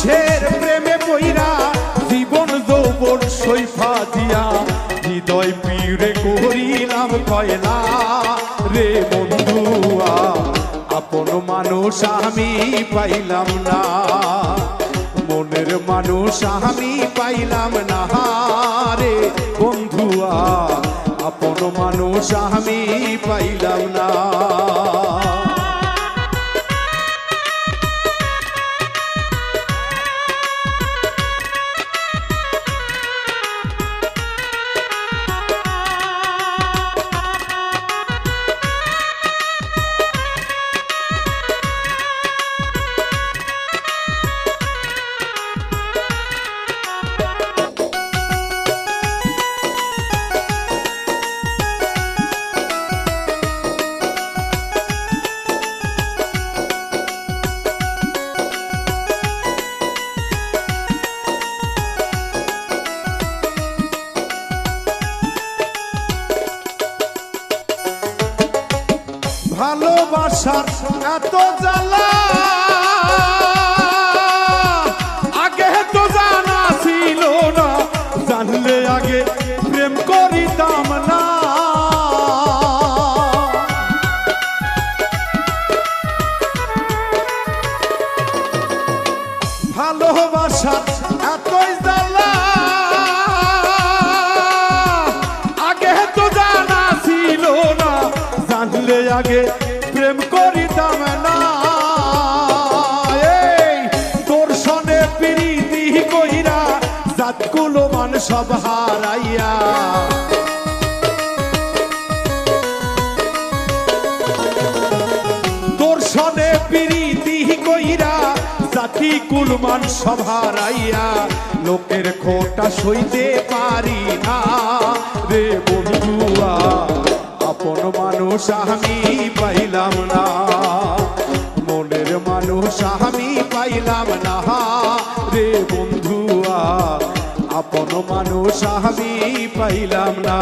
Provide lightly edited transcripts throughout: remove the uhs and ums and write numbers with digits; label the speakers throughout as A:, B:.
A: মানুষের প্রেমে পইরা জীবন যৌবন সৈফা দিয়া হৃদয় পীড়ে করিলাম কয়লা রে বন্ধুয়া আপন মানুষ আমি পাইলাম না মনের মানুষ আমি পাইলাম না রে বন্ধুয়া আপন মানুষ আমি পাইলাম না ভালোবাসার এত জ্বালা আগে তো জানা ছিল না জানলে আগে প্রেম করিতাম না ভালোবাসার এতই জ্বালা আগে তো জানা ছিল না জানলে আগে প্রেম করিতাম না এই তোর সনে প্রীতি কইরা জাতগুলো মান সব হারাইয়া তোর সনে প্রীতি কইরা জাতি কুলমান সব হারাইয়া লোকের খোটা সইতে পারি না রে বন্ধুয়া আপন মানুষ আমি পাইলাম না মনের মানুষ আমি পাইলাম না রে বন্ধুয়া আপন মানুষ আমি পাইলাম না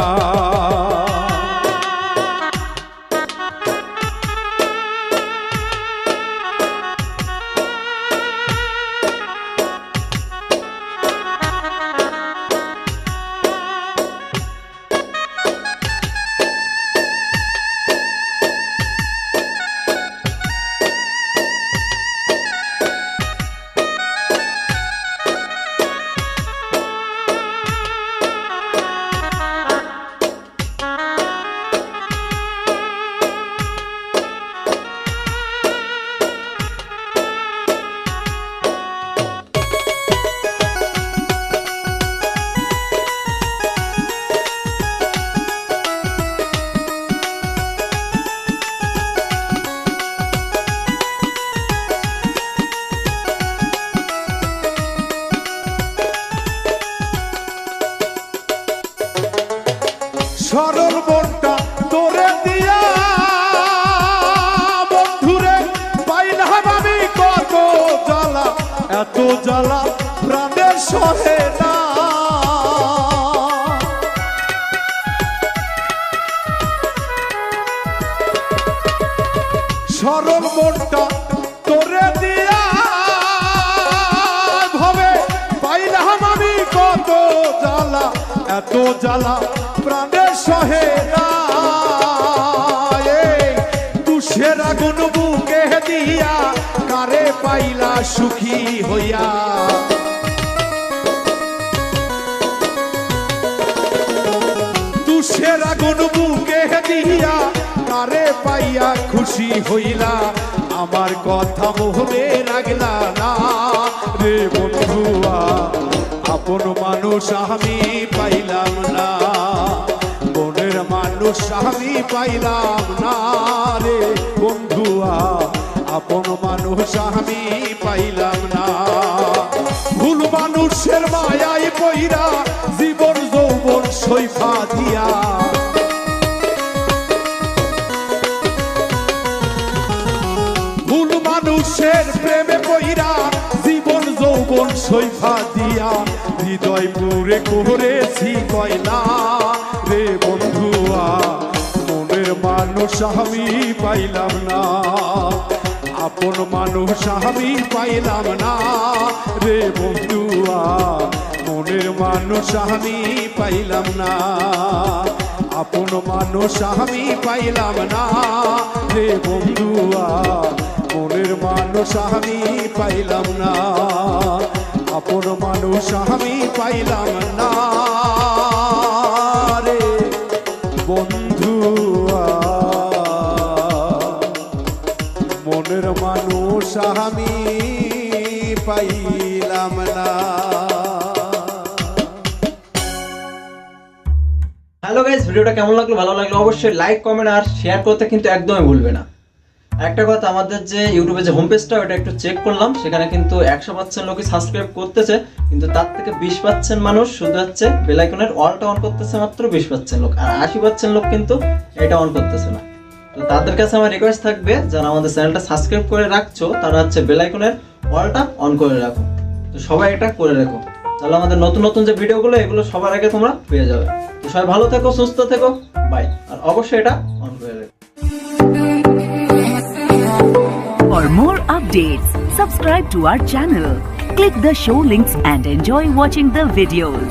A: সরল মনটা তোরে দিয়া বন্ধুরে পাইলাম আমি কত জ্বালা এত জ্বালা প্রাণের সহে না সরল মনটা তোরে দিয়া ভাবে পাইলাম আমি কত জ্বালা এত জ্বালা প্রাণের সহে না তুষের আগুন বুকে দিয়া কারে পাইলা সুখী হইয়া তুষের আগুন বুকে দিয়া কারে পাইয়া খুশি হইলা আমার কথা মোহরে রাখলা না রে বন্ধুয়া আপন মানুষ আমি পাইলাম না মনের মানুষ আমি পাইলাম না রে বন্ধুয়া আপন মানুষ আমি পাইলাম না ভুল মানুষের মায়ায় পইরা জীবন যৌবন সৈফা দিয়া ভুল মানুষের প্রেমে পইরা জীবন যৌবন সৈফা দিয়া হৃদয় পুরে করেছি কয়লা রে বন্ধুয়া মনের মানুষ আমি পাইলাম না আপন মানুষ আমি পাইলাম না রে বন্ধুয়া, মনের মানুষ আমি পাইলাম না, আপন মানুষ আমি পাইলাম না রে বন্ধুয়া, মনের মানুষ আমি পাইলাম না, আপন মানুষ আমি পাইলাম না রে বন্ধুয়া, মনের মানুষ আমি পাইলাম না।
B: হ্যালো গাইস, ভিডিওটা কেমন লাগলো? ভালো লাগলো অবশ্যই লাইক, কমেন্ট আর শেয়ার করতে কিন্তু একদমই ভুলবে না। একটা কথা, আমাদের যে ইউটিউবে যে হোম পেজটা ওটা একটু চেক করলাম, সেখানে কিন্তু 100% লোকই সাবস্ক্রাইব করতেছে, কিন্তু তার থেকে 20% মানুষ শুধু হচ্ছে বেল আইকনের অলটা অন করতেছে, মাত্র 20% লোক, আর 80% লোক কিন্তু এটা অন করতেছে না। তো তাদের কাছে আমার রিকোয়েস্ট থাকবে, যারা আমাদের চ্যানেলটা সাবস্ক্রাইব করে রাখছো তারা হচ্ছে বেল আইকনের অলটা অন করে রাখো। তো সবাই এটা করে রাখো, তাহলে আমাদের নতুন নতুন যে ভিডিওগুলো এগুলো সবার আগে তোমরা পেয়ে যাবে। তো সবাই ভালো থেকো, সুস্থ থেকো, বাই। আর অবশ্যই এটা অন করে রাখো।
C: For more updates, subscribe to our channel, click the show links and enjoy watching the videos.